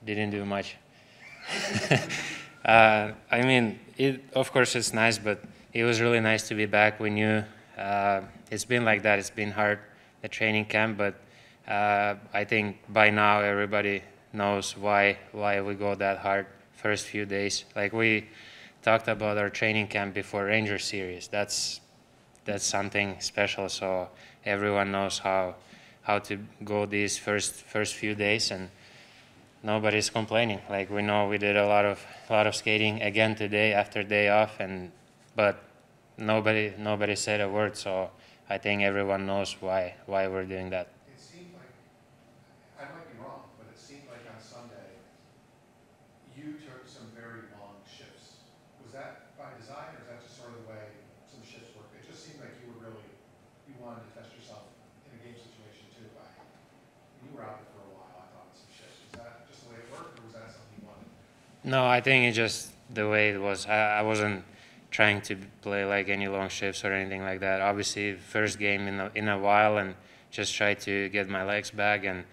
didn't do much. I mean, of course it's nice, but it was really nice to be back. We knew it's been like that. It's been hard, the training camp, but I think by now everybody knows why we go that hard first few days. Like we talked about our training camp before Rangers series. That's something special. So everyone knows how to go these first few days, and nobody's complaining. Like we know we did a lot of skating again today after day off, but nobody said a word. So I think everyone knows why we're doing that. It seemed like, I might be wrong, but it seemed like on Sunday you took some very long shifts. Was that by design, or is that just sort of the way some shifts work? It just seemed like you wanted to test yourself in a game situation too. You were out there for a while, I thought, with some shifts. Was that just the way it worked, or was that something you wanted? No, I think it's just the way it was. I wasn't trying to play like any long shifts or anything like that. Obviously, first game in a while, and just try to get my legs back and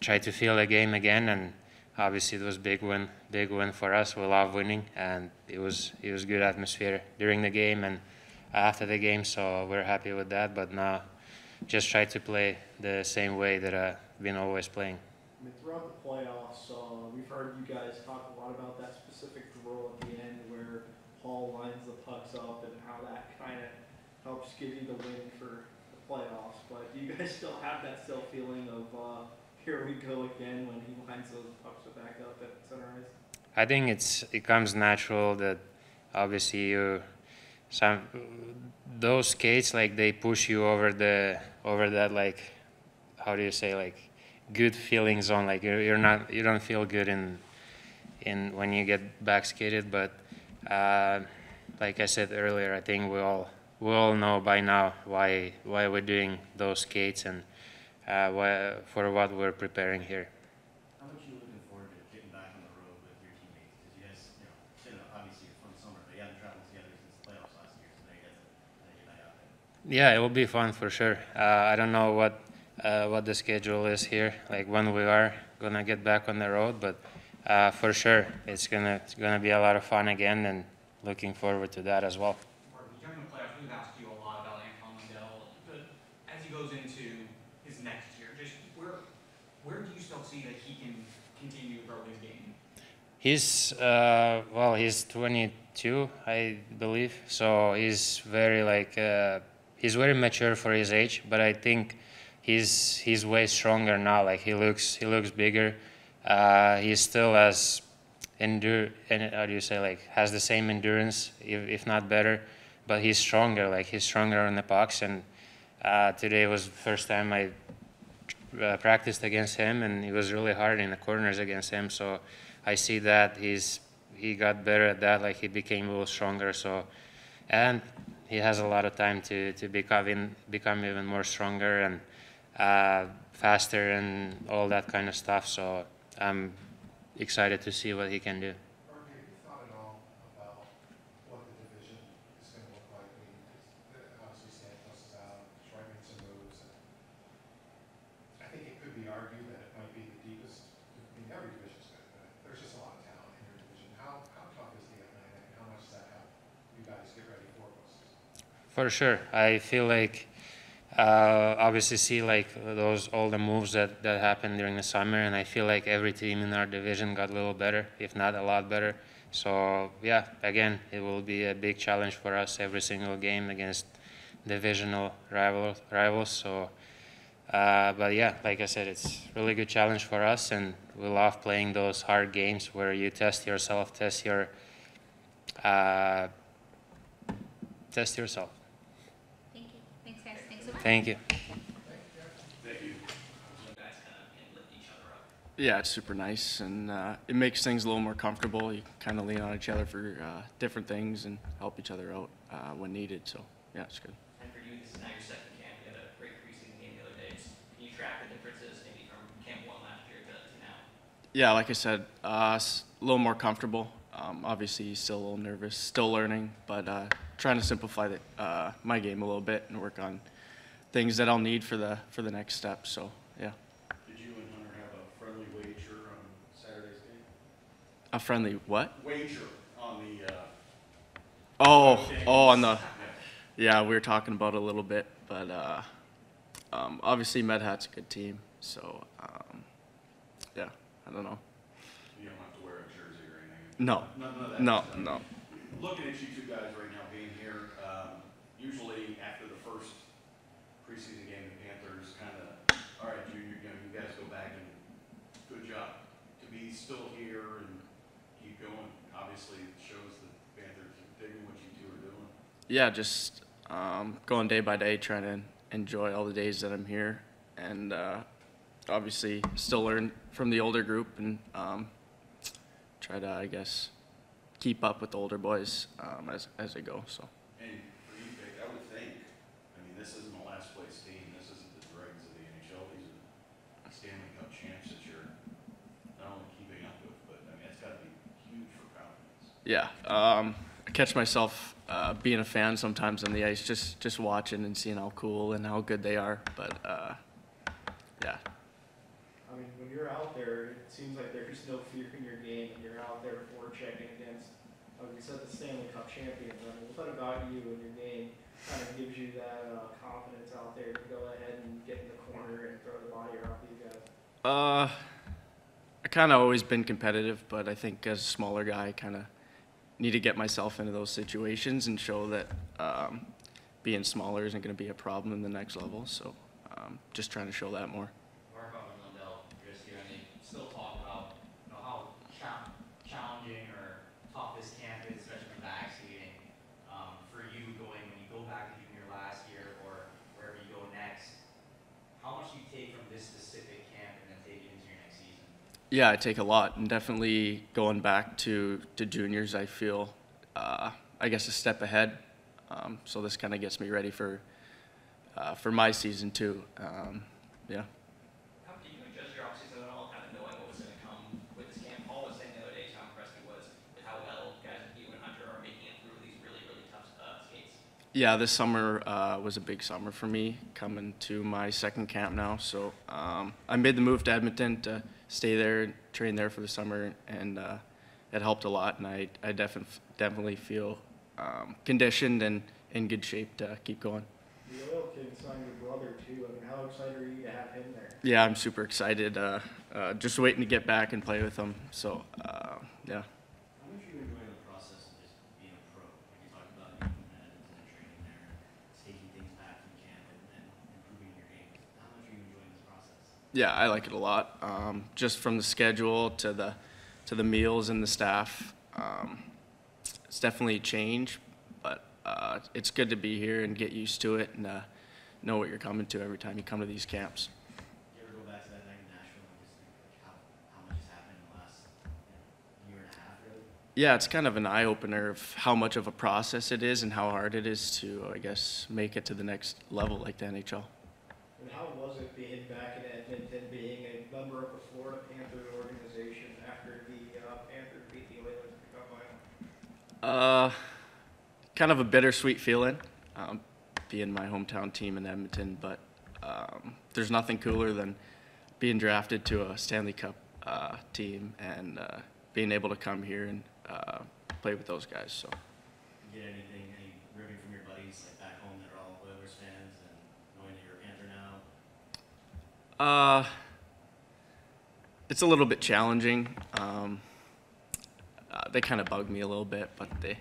try to feel the game again. And obviously, it was big win for us. We love winning, and it was good atmosphere during the game and after the game. So we're happy with that. But now, just try to play the same way that I've been always playing. I mean, throughout the playoffs, we've heard you guys talk a lot about that specific throw at the end where Hall lines the pucks up and how that kind of helps give you the win for the playoffs. But do you guys still have that feeling of here we go again when he lines those pucks back up at center ice? I think it comes natural that obviously those skates, like, they push you over that, like, how do you say, like, good feeling zone. Like you don't feel good in when you get back skated. But like I said earlier, I think we all know by now why we're doing those skates and for what we're preparing here. How much are you looking forward to getting back on the road with your teammates? Because you guys, it's been obviously a fun summer, but you haven't traveled together since the playoffs last year, so now you get to night out there. Yeah, it will be fun for sure. I don't know what the schedule is here, like when we are gonna get back on the road, but for sure it's gonna be a lot of fun again, and looking forward to that as well. During the playoffs, we've asked you a lot about Anton Lundell, but as he goes into his next year, just where do you still see that he can continue to grow his game? He's 22, I believe, so he's very mature for his age, but I think he's way stronger now. Like he looks bigger. He still has has the same endurance, if not better, but he's stronger. Like he's stronger on the pucks. And today was the first time I practiced against him, and it was really hard in the corners against him. So I see that he got better at that. Like he became a little stronger. So, and he has a lot of time to become even more stronger and faster and all that kind of stuff. So I'm excited to see what he can do. Have you thought at all about what the division is going to look like? I mean, obviously Santos is out, Detroit made some moves. I think it could be argued that it might be the deepest. I mean, every division's good, but there's just a lot of talent in your division. How tough is the Atlantic, and how much does that help you guys get ready for postseason? For sure. I feel like obviously see like all the moves that happened during the summer, and I feel like every team in our division got a little better, if not a lot better. So yeah, again, it will be a big challenge for us every single game against divisional rivals. So but yeah, like I said, it's a really good challenge for us, and we love playing those hard games where you test yourself, test yourself. Thank you. Thanks, guys. Thanks so much. Thank you. Yeah, it's super nice, and it makes things a little more comfortable. You kind of lean on each other for different things and help each other out when needed. So yeah, it's good. And for you, this is now your second camp. You had a great preseason game the other day. Can you track the differences maybe from camp 1 last year to now? Yeah, like I said, a little more comfortable. Obviously, still a little nervous, still learning, but trying to simplify my game a little bit and work on things that I'll need for the next step. So yeah. Did you and Hunter have a friendly wage A friendly what? Wager on the. On the. Yeah, we were talking about it a little bit, but obviously Medhat's a good team, so yeah, I don't know. You don't have to wear a jersey or anything. No. None of that No, stuff. no. Looking at you two guys right now being here, usually after the first preseason game, the Panthers kind of, all right, you guys go back and good job. To be still here and keep going, obviously shows that Panthers are digging what you two are doing. Yeah, just going day by day, trying to enjoy all the days that I'm here, and obviously still learn from the older group and try to, I guess, keep up with the older boys as I go. So. And for you, Vic, I would think, I mean, this isn't a last place team. This isn't the dregs of the NHL. These are Stanley Cup champs that you're not only keeping up with, but I mean, it's got to be huge for confidence. Yeah, I catch myself being a fan sometimes on the ice, just watching and seeing how cool and how good they are. But yeah. I mean, when you're out there, it seems like there's no fear in your game, and you're out there checking against, like we said, the Stanley Cup champions. I mean, what about you and your game kind of gives you that confidence out there to go ahead and get in the corner and throw the body around these guys? I kind of always been competitive, but I think as a smaller guy, I kind of need to get myself into those situations and show that being smaller isn't going to be a problem in the next level. So just trying to show that more. Barkov and Lundell, you're just here, and they still talk about how challenging or tough this camp is, especially for back skating. For you when you go back to junior last year or wherever you go next, how much do you take from this specific camp and then take it into your next season? Yeah, I take a lot, and definitely going back to juniors, I feel, I guess, a step ahead. So this kind of gets me ready for my season too. Yeah. How did you adjust your offseason at all, kind of knowing what was going to come with this camp? Paul was saying the other day how impressed he was with how well guys like you and Hunter are making it through these really, really tough skates. Yeah, this summer was a big summer for me, coming to my second camp now. So I made the move to Edmonton to stay there and train there for the summer, and it helped a lot. And I definitely feel conditioned and in good shape to keep going. The Oil King signed your brother too. I mean, how excited are you to have him there? Yeah, I'm super excited. Just waiting to get back and play with him. So yeah. How much are you enjoying the process of just being a pro? Like you talked about you and training there, taking things back from camp and improving your game. How much are you enjoying this process? Yeah, I like it a lot. Just from the schedule to the meals and the staff, it's definitely a change, but it's good to be here and get used to it and know what you're coming to every time you come to these camps. Do you ever go back to that night in Nashville and just think like how much has happened in the last year and a half, really? Yeah, it's kind of an eye-opener of how much of a process it is and how hard it is to, I guess, make it to the next level like the NHL. And how was it being back in Edmonton, being a member of the Florida Panthers organization after the Panthers beat the Oilers in the Cup final? Kind of a bittersweet feeling, being my hometown team in Edmonton, but there's nothing cooler than being drafted to a Stanley Cup team and being able to come here and play with those guys. So. You get any ribbing from your buddies like back home that are all Oilers fans and knowing that you're a Panther now? It's a little bit challenging. They kind of bug me a little bit, but they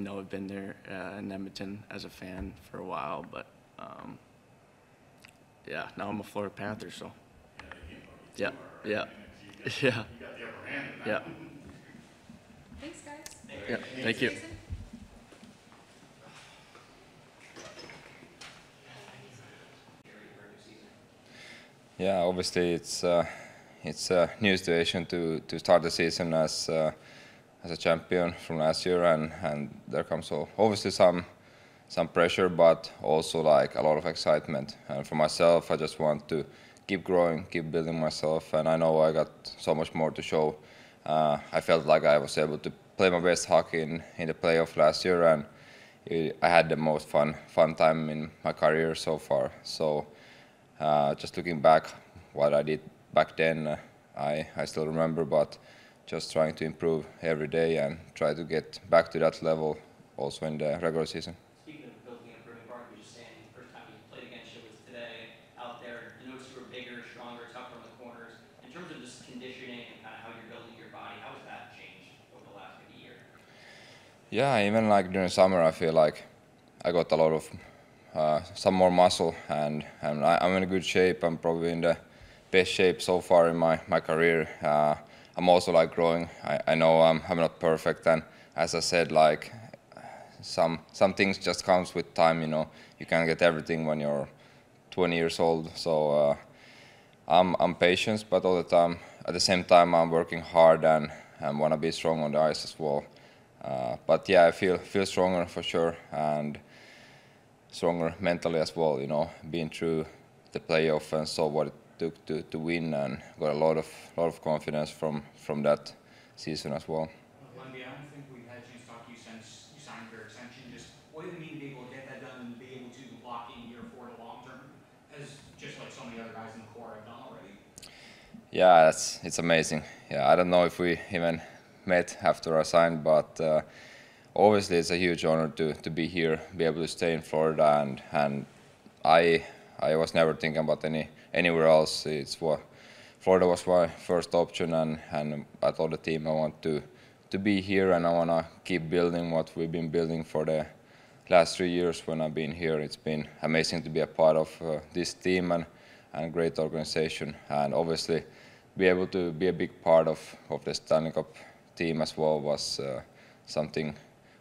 know I've been there in Edmonton as a fan for a while. But yeah, now I'm a Florida Panther, so yeah, yeah, yeah, You got the upper hand in that. yeah. Thanks, guys. Yeah, thank you. Jason? Yeah, obviously it's a new situation to start the season as a champion from last year, and there comes obviously some pressure, but also like a lot of excitement. And for myself, I just want to keep growing, keep building myself, and I know I got so much more to show. I felt like I was able to play my best hockey in the playoff last year, and I had the most fun time in my career so far. So just looking back, what I did back then, I still remember, but just trying to improve every day and try to get back to that level also in the regular season. Speaking of building and improving, Bark was just saying the first time you played against you was today out there. You noticed you were bigger, stronger, tougher in the corners. In terms of just conditioning and kind of how you're building your body, how has that changed over the last maybe year? Yeah, even like during summer, I feel like I got a lot of some more muscle, and I'm in a good shape. I'm probably in the best shape so far in my career. I'm also like growing. I know I'm not perfect, and as I said, like some things just comes with time. You know, you can't get everything when you're 20 years old. So I'm patient, but all the time at the same time I'm working hard and want to be strong on the ice as well. But yeah, I feel stronger for sure, and stronger mentally as well. You know, being through the playoff and saw what it took to win, and got a lot of confidence from that season as well. Lundy, I don't think we've had a chance to talk to you since you signed your extension. Just what did it mean to be able to get that done and be able to lock in year 4 to long term, as just like so many other guys in the core have done already? Yeah, it's amazing. Yeah, I don't know if we even met after I signed, but obviously it's a huge honor to be here, be able to stay in Florida, and I was never thinking about anywhere else. Florida was my first option, and I told the team I want to be here, and I want to keep building what we've been building for the last 3 years when I've been here. It's been amazing to be a part of this team and a great organization, and obviously be able to be a big part of the Stanley Cup team as well was something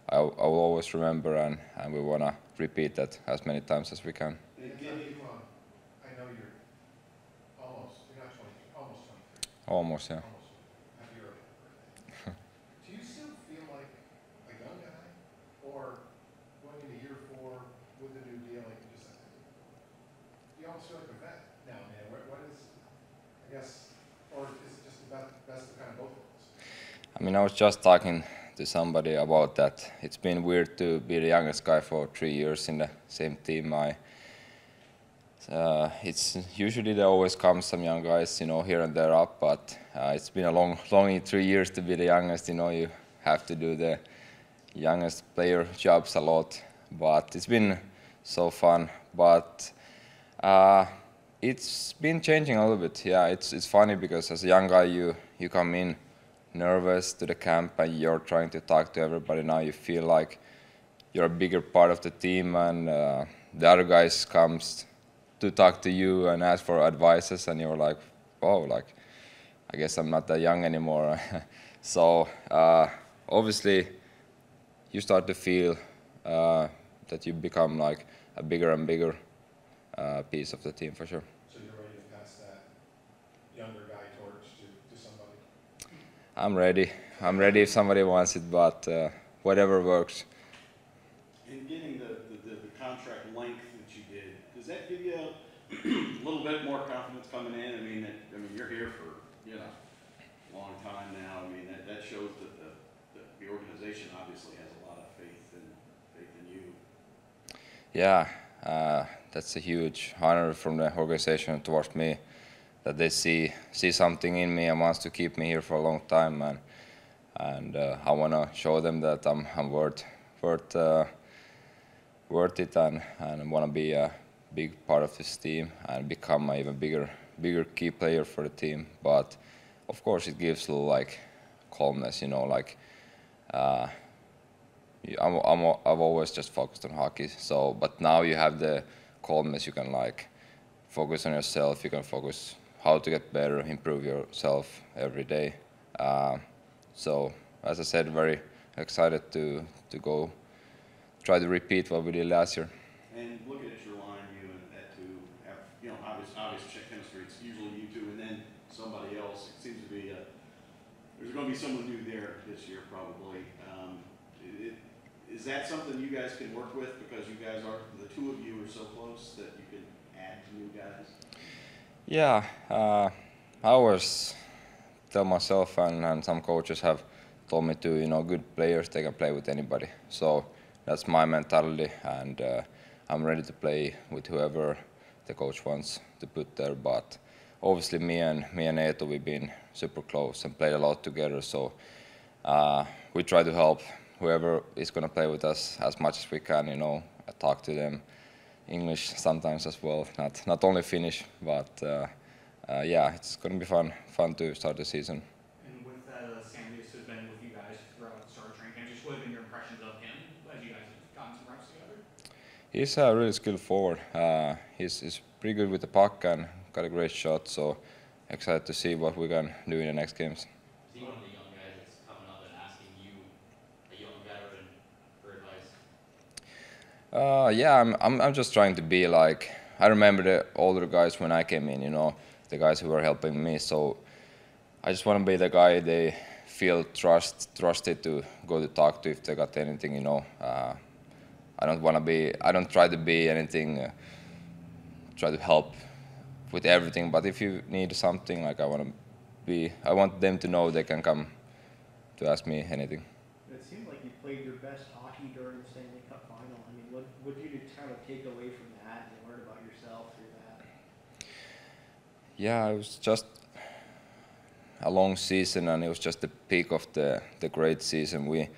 I will always remember, and we want to repeat that as many times as we can. I know you're not 23, almost 23. Almost, yeah. Almost. Happy early birthday. Do you still feel like a young guy, or going into year 4 with the new deal, like you almost feel like a vet now, man? What is, I guess, or is it just the best of kind of both worlds? I mean, I was just talking to somebody about that. It's been weird to be the youngest guy for 3 years in the same team. It's usually there always comes some young guys, you know, here and there up, but it's been a long 3 years to be the youngest. You know, you have to do the youngest player jobs a lot, but it's been so fun. But it's been changing a little bit. Yeah, it's funny because as a young guy, you come in nervous to the camp and you're trying to talk to everybody. Now you feel like you're a bigger part of the team, and the other guys comes to talk to you and ask for advices, and you're like, oh, like I guess I'm not that young anymore. So obviously you start to feel that you become like a bigger and bigger piece of the team for sure. So you're ready to pass that younger guy torch to somebody? I'm ready. I'm ready if somebody wants it, but whatever works. In getting the contract length that you did, does that give you a little bit more confidence coming in? I mean, you're here for a long time now. I mean, that shows that the organization obviously has a lot of faith in you. Yeah, that's a huge honor from the organization towards me, that they see something in me and wants to keep me here for a long time, and I want to show them that I'm worth it, and want to be a big part of this team and become an even bigger key player for the team. But of course it gives a little like calmness, you know, like I've always just focused on hockey, so but now you have the calmness. You can like focus on yourself, you can focus how to get better, improve yourself every day. So as I said, very excited to go try to repeat what we did last year. And looking at your line, you and that two have, obvious chemistry. It's usually you two and then somebody else. It seems to be there's going to be someone new there this year probably. Is that something you guys can work with, because you guys are, the two of you are so close that you can add new guys? Yeah, I always tell myself, and some coaches have told me to, good players, they can play with anybody. So that's my mentality, and I'm ready to play with whoever the coach wants to put there. But obviously me and Eetu, we've been super close and played a lot together. So we try to help whoever is going to play with us as much as we can. You know, I talk to them English sometimes as well, not only Finnish, but yeah, it's going to be fun to start the season. And with that, Sanders has been with you guys throughout the start of training camp. Just what have been your impressions of him as you guys have gotten some reps together? He's a really skilled forward. He's pretty good with the puck and got a great shot. So excited to see what we're gonna do in the next games. Is he one of the young guys that's coming up and asking you, a young veteran, for advice? Yeah, I'm just trying to be like, I remember the older guys when I came in, you know, the guys who were helping me. So I just want to be the guy they feel trusted to go to talk to if they got anything, you know. I don't try to be anything, try to help with everything, but if you need something, like I want them to know they can come to ask me anything. It seemed like you played your best hockey during the Stanley Cup final. I mean, what did you kind of take away from that and learn about yourself through that? Yeah, it was just a long season, and it was just the peak of the great season. We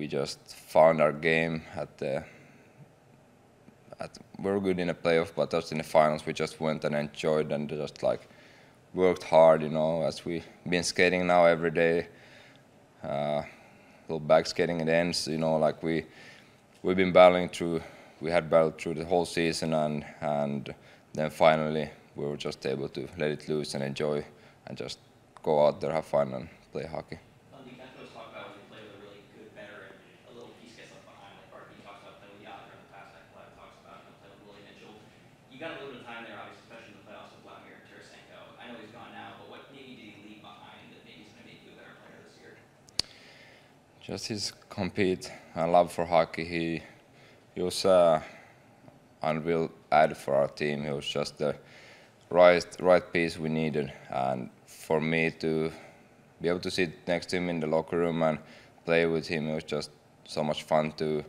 just found our game we were good in the playoff, but just in the finals we just went and enjoyed and just like worked hard, you know, as we've been skating now every day. Little back skating at the ends, you know, like we've been we had battled through the whole season, and then finally we were just able to let it loose and enjoy and just go out there, have fun and play hockey. You guys always talk about when you play with a really good veteran, a little piece gets left behind. Like Barkov talks about playing with Yager in the past, like Vlad talks about playing with Willie Mitchell. You got a little bit of time there, obviously, especially in the playoffs with Vladimir Tarasenko. I know he's gone now, but what maybe did he leave behind that maybe he's going to make you a better player this year? Just his compete and love for hockey. He was unreal add for our team. He was just the right piece we needed, and for me to be able to sit next to him in the locker room and play with him, it was just so much fun to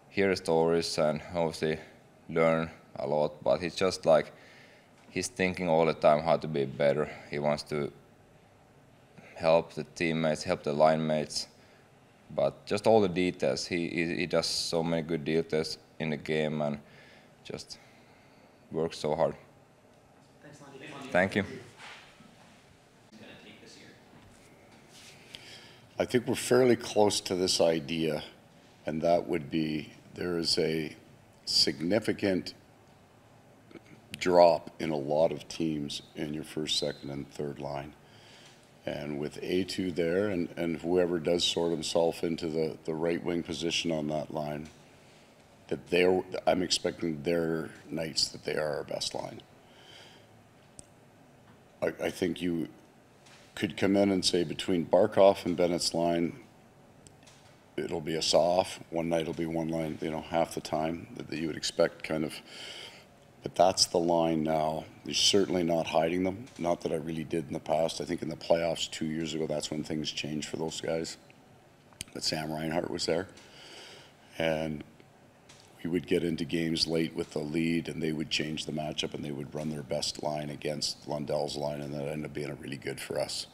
hear the stories and obviously learn a lot. But he's just like, he's thinking all the time how to be better. He wants to help the teammates, help the line mates, but just all the details. He does so many good details in the game and just works so hard. Thanks, Lundy. Thank you. I think we're fairly close to this idea, and that would be there is a significant drop in a lot of teams in your first, second, and third line. And with A2 there, and whoever does sort himself into the right wing position on that line, I'm expecting their nights that they are our best line. I think you could come in and say between Barkov and Bennett's line, it'll be a saw-off. One night it'll be one line, you know, half the time that you would expect kind of. But that's the line now. You're certainly not hiding them. Not that I really did in the past. I think in the playoffs 2 years ago, that's when things changed for those guys. But Sam Reinhart was there. And we would get into games late with the lead, and they would change the matchup, and they would run their best line against Lundell's line, and that ended up being really good for us.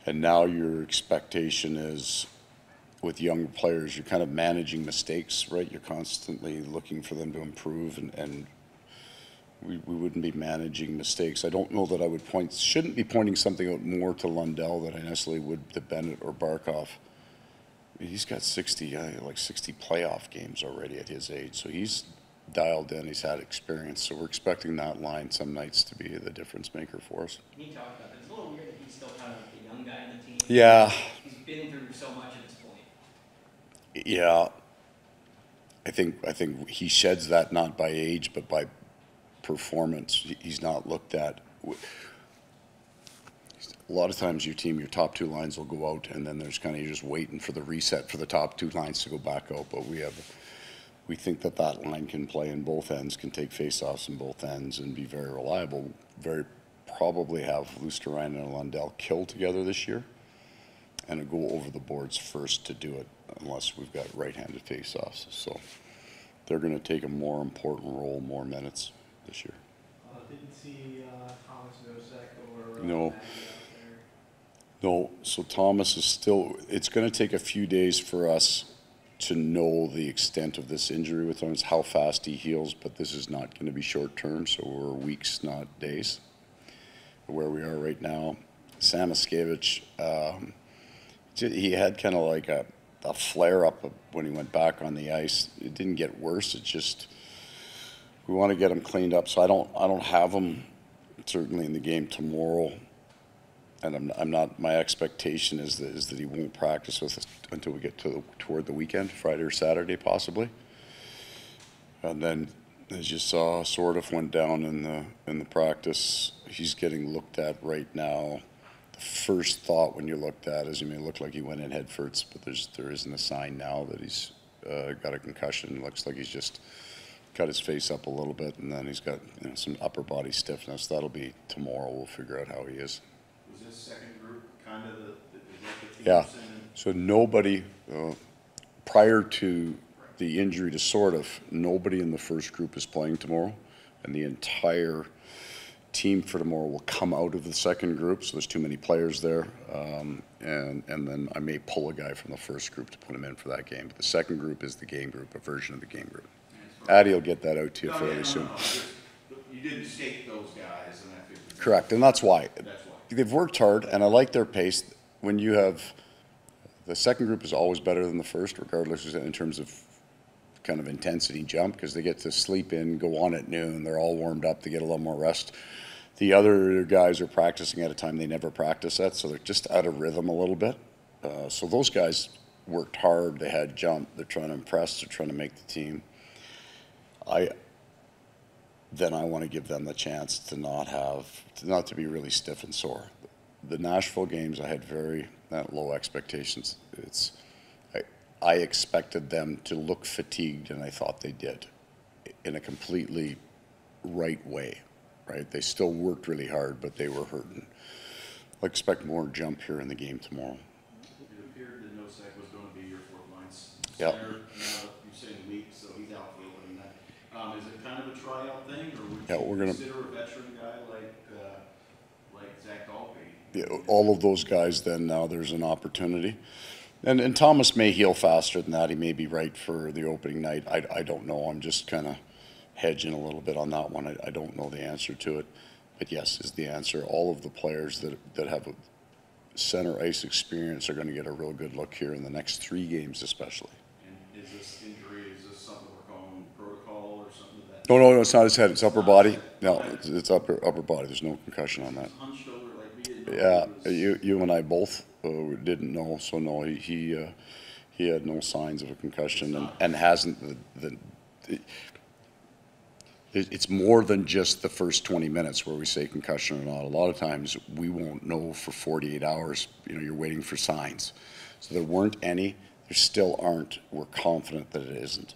And now your expectation is, with young players, you're kind of managing mistakes, right? You're constantly looking for them to improve, and we wouldn't be managing mistakes. I don't know that I would shouldn't be pointing something out more to Lundell than I necessarily would to Bennett or Barkov. He's got 60 playoff games already at his age, so he's dialed in, he's had experience, so we're expecting that line some nights to be the difference maker for us. Can you talk about that? It's a little weird that he's still kind of the young guy in the team. Yeah. He's been through so much at this point. Yeah. I think he sheds that not by age, but by performance. He's not looked at. A lot of times your top two lines will go out, and then there's kind of, you're just waiting for the reset for the top two lines to go back out. But we think that line can play in both ends, can take face-offs in both ends, and be very reliable. Very probably have Luosterainen and Lundell kill together this year, and go over the boards first to do it, unless we've got right-handed face-offs. So they're going to take a more important role, more minutes this year. Didn't see Thomas No. No, so Thomas is still, it's going to take a few days for us to know the extent of this injury with him, how fast he heals, but this is not going to be short term, so we're weeks, not days, where we are right now. Samaskevich, he had kind of like a flare up when he went back on the ice. It didn't get worse, it just, we want to get him cleaned up, so I don't have him certainly in the game tomorrow. And I'm not. My expectation is that he won't practice with us until we get toward the weekend, Friday or Saturday possibly. And then, as you saw, sort of went down in the practice. He's getting looked at right now. The first thought when you looked at is, you may look like he went in head first, but there isn't a sign now that he's got a concussion. It looks like he's just cut his face up a little bit, and then he's got some upper body stiffness. That'll be tomorrow. We'll figure out how he is. Was this second group kind of the team? Yeah, so nobody, prior to the injury to sort of, nobody in the first group is playing tomorrow, and the entire team for tomorrow will come out of the second group, so there's too many players there, and then I may pull a guy from the first group to put him in for that game, but the second group is the game group, a version of the game group. Addy will get that out to you fairly soon. You didn't state those guys, and I think. Correct, and that's why. That's why. They've worked hard, and I like their pace. When you have, the second group is always better than the first, regardless in terms of kind of intensity jump, because they get to sleep in, go on at noon, they're all warmed up, they get a little more rest. The other guys are practicing at a time they never practice at, so they're just out of rhythm a little bit. So those guys worked hard, they had jump, they're trying to impress, they're trying to make the team. Then I want to give them the chance to not to be really stiff and sore. The Nashville games, I had very low expectations. I expected them to look fatigued, and I thought they did, in a completely right way, right? They still worked really hard, but they were hurting. I expect more jump here in the game tomorrow. It appeared that Nosek was going to be your fourth line Yep. center. Now you're saying weak, so he's out for the opening night. Is it kind of a tryout thing, or would you consider a veteran guy like Zach Dalby? Yeah, all of those guys, then now there's an opportunity. And Thomas may heal faster than that. He may be right for the opening night. I don't know. I'm just kind of hedging a little bit on that one. I don't know the answer to it. But yes is the answer. All of the players that have a center ice experience are going to get a real good look here in the next 3 games especially. And is this injury, is this something we're calling protocol or something that? No, it's not his head. It's upper body. No, it's upper body. There's no concussion on that. Hunched over like we didn't know. Yeah, you and I both didn't know. So no, he had no signs of a concussion and hasn't. It's more than just the first 20 minutes where we say concussion or not. A lot of times we won't know for 48 hours. You're waiting for signs. So there weren't any. There still aren't. We're confident that it isn't.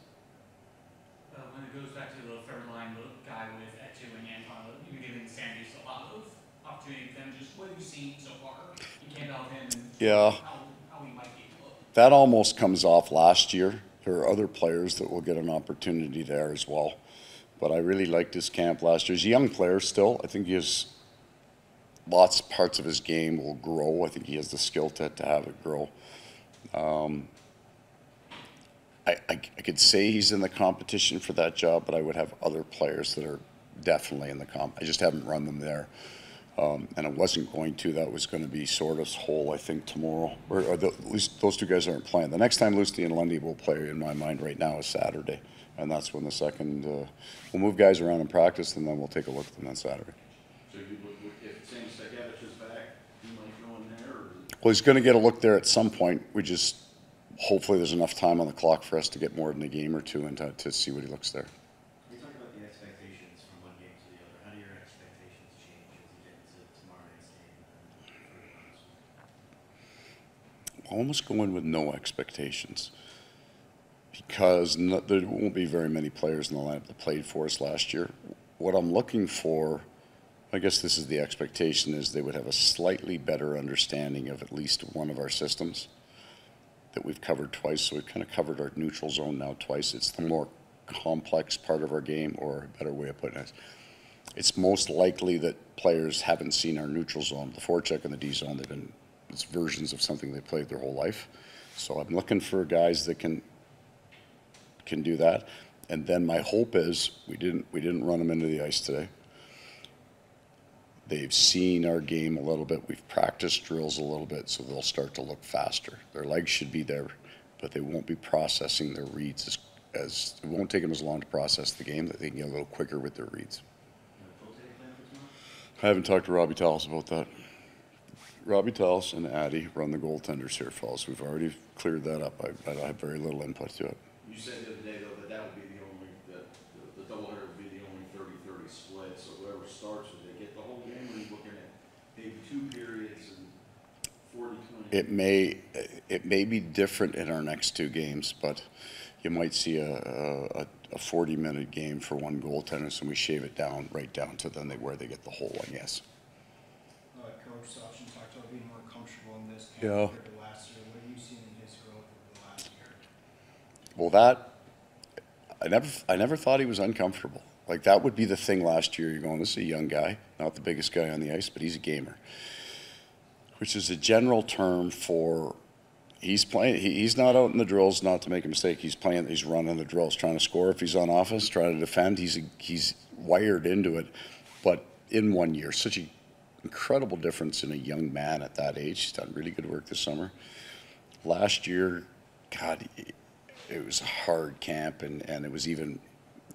When it goes back to the third line guy with Etu and Anton, you're giving Sanders a lot of opportunity for them. Just what have you seen so far? You came out with him and how he might be able to. That almost comes off last year. There are other players that will get an opportunity there as well. But I really liked his camp last year. He's a young player still. I think he has lots of parts of his game will grow. I think he has the skill to have it grow. I could say he's in the competition for that job, but I would have other players that are definitely in the comp. I just haven't run them there. And I wasn't going to. That was going to be sort of whole, I think, tomorrow. Or at least those 2 guys aren't playing. The next time Lusty and Lundy will play, in my mind right now, is Saturday. And that's when the second, we'll move guys around in practice, and then we'll take a look at them on Saturday. So if Samaskevich is back, he might go in there? Or? Well, he's going to get a look there at some point. Hopefully there's enough time on the clock for us to get more than a game or 2 and to see what he looks there. You talk about the expectations from one game to the other. How do your expectations change as you get into tomorrow night's game? Almost going with no expectations. Because there won't be very many players in the lineup that played for us last year. What I'm looking for, I guess this is the expectation, is they would have a slightly better understanding of at least one of our systems that we've covered twice. So we've kind of covered our neutral zone now twice. It's the more complex part of our game, or a better way of putting it. it's most likely that players haven't seen our neutral zone. The forecheck and the D zone, it's versions of something they played their whole life. So I'm looking for guys that can do that. And then my hope is we didn't run them into the ice today. They've seen our game a little bit. We've practiced drills a little bit, so they'll start to look faster. Their legs should be there, but they won't be processing their reads as it won't take them as long to process the game, that they can get a little quicker with their reads. I haven't talked to Robbie Tallis about that. Robbie Tallis and Addy run the goaltenders here, fellas. We've already cleared that up. I have very little input to it. You said the other day, though, that would be the only, the doubleheader would be the only 30-30 split, so whoever starts, would they get the whole game, or are you looking at maybe 2 periods and 40-20? It may be different in our next 2 games, but you might see a 40-minute game for one goaltender, and we shave it down right down to then where they get the whole one, yes. Coach Sawchyn talked about being more comfortable in this camp Yeah. compared to last year. What have you seen in his growth over the last year? Well, I never thought he was uncomfortable. Like, that would be the thing last year. You're going, this is a young guy, not the biggest guy on the ice, but he's a gamer, which is a general term for he's playing. He's not out in the drills not to make a mistake. He's playing. He's running the drills, trying to score if he's on offense, trying to defend. He's wired into it. But in 1 year, such an incredible difference in a young man at that age. He's done really good work this summer. Last year, God, it was a hard camp, and it was even,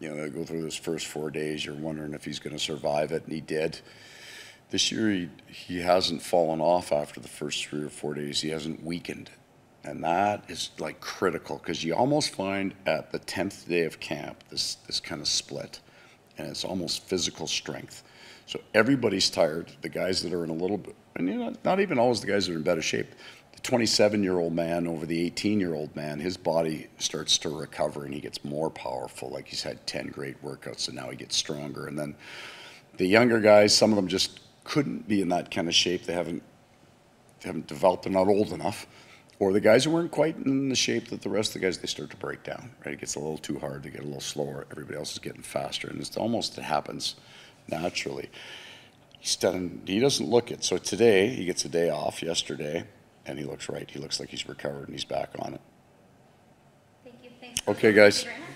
go through those first 4 days, you're wondering if he's going to survive it, and he did. This year, he hasn't fallen off after the first 3 or 4 days. He hasn't weakened, and that is like critical, because you almost find at the 10th day of camp this kind of split, and it's almost physical strength. So everybody's tired. The guys that are in a little bit, and not even always the guys that are in better shape. 27-year-old man over the 18-year-old man, his body starts to recover and he gets more powerful. Like, he's had 10 great workouts, and now he gets stronger. And then the younger guys, some of them just couldn't be in that kind of shape. They haven't developed. They're not old enough. Or the guys who weren't quite in the shape that the rest of the guys, they start to break down. Right? It gets a little too hard. They get a little slower. Everybody else is getting faster, and it happens naturally. He doesn't look it. So today he gets a day off. Yesterday. And he looks right. He looks like he's recovered and he's back on it. Thank you. Thanks. Okay, guys. Thank you very much.